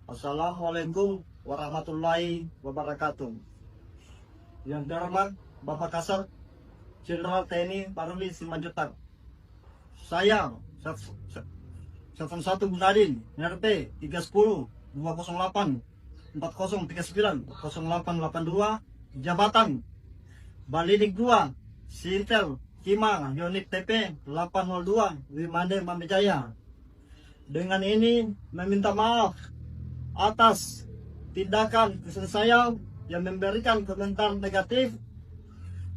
Assalamualaikum warahmatullahi wabarakatuh. Yang terhormat Bapak Kasat Jenderal TNI Maruli Simanjuntak. Saya Sersan 1 Gunadin RT 310 208 4039 0882 Jabatan Balidik 2 Sintel Kima Unit TP 802 Wimande Mamejaya. Dengan ini meminta maaf atas tindakan kesalahan saya yang memberikan komentar negatif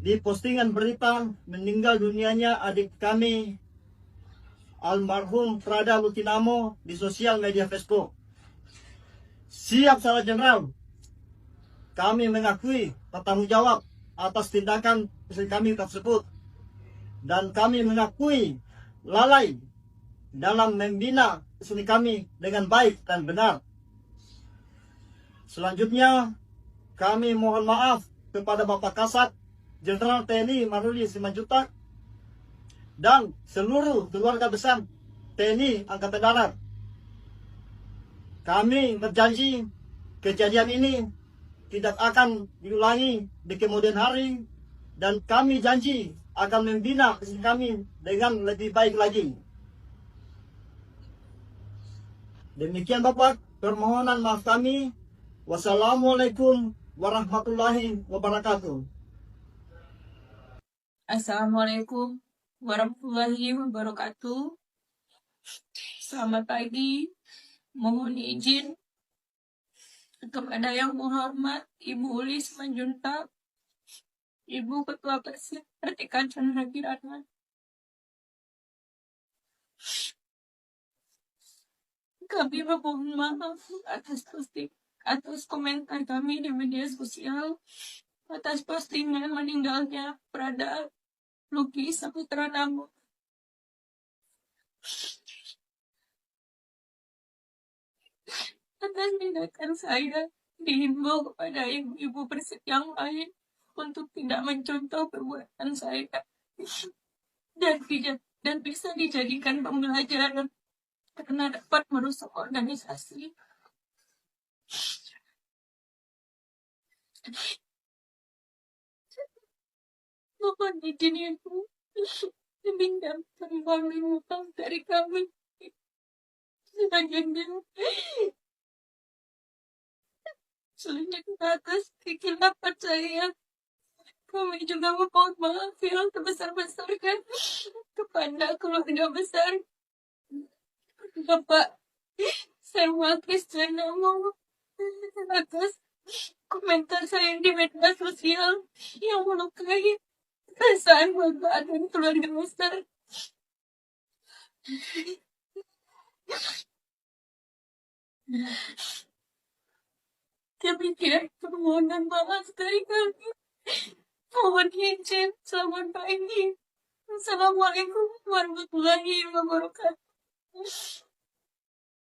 di postingan berita meninggal dunianya adik kami almarhum Prada Lutinamo di sosial media Facebook. Siap salah Jenderal, kami mengakui bertanggung jawab atas tindakan istri kami tersebut dan kami mengakui lalai dalam membina istri kami dengan baik dan benar. Selanjutnya, kami mohon maaf kepada Bapak Kasat Jenderal TNI Maruli Simanjuntak dan seluruh keluarga besar TNI Angkatan Darat. Kami berjanji kejadian ini tidak akan diulangi di kemudian hari dan kami janji akan membina istri kami dengan lebih baik lagi. Demikian Bapak, permohonan maaf kami. Wassalamualaikum warahmatullahi wabarakatuh. Assalamualaikum warahmatullahi wabarakatuh. Selamat pagi. Mohon izin kepada Yang Terhormat Ibu Uli Simanjuntak, Ibu Ketua Persib Pertikan Chandra Kirana. Kami memohon maaf atas komentar kami di media sosial atas postingan meninggalnya Prada Luki Saputra Namo. Atas tindakan saya dihimbau kepada ibu-ibu Persib yang lain untuk tidak mencontoh perbuatan saya dan bisa dijadikan pembelajaran karena dapat merusak organisasi. Mohon izin Ibu meminjam kembali utang dari kami. Selanjutnya atas kekhilafan saya, kami juga memohon maaf yang sebesar-besarnya kepada keluarga besar Bapak Serwa Kristianamo atas komentar saya di media sosial yang melukai perasaan Bapak dan keluarga besar. Demikian permohonan maaf dari kami. Mohon izin, selamat pagi. Assalamualaikum warahmatullahi wabarakatuh.